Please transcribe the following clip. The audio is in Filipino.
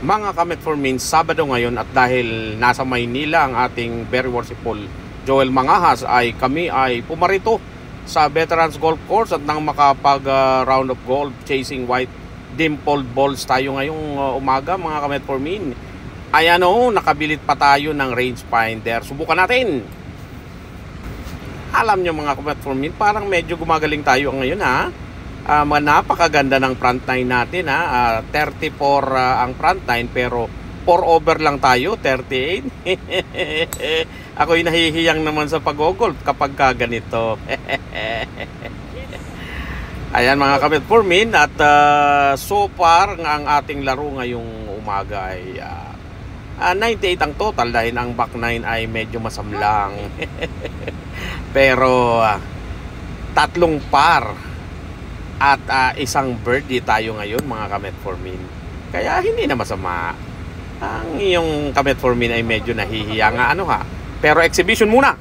Mga ka-Metformin, Sabado ngayon at dahil nasa Maynila ang ating very worshipful Joel Mangahas ay kami ay pumarito sa Veterans Golf Course at nang makapag round of golf chasing white dimpled balls tayo ngayong umaga mga ka-Metformin. Ay nakabilit pa tayo ng rangefinder. Subukan natin. Alam nyo mga ka-Metformin, parang medyo gumagaling tayo ngayon ha. Napakaganda ng front nine natin ha. 34 ang front nine pero 4 over lang tayo, 38. Ako'y nahihiyang naman sa pag-golf kapag ganito. Ayan mga ka-Metformin at so far ang ating laro ngayong umaga ay 98 ang total dahil ang back 9 ay medyo masamlang. Pero 3 par at isang birdie tayo ngayon mga ka-Metformin. Kaya hindi na masama. Ang iyong ka-Metformin ay medyo nahihiya nga Pero exhibition muna.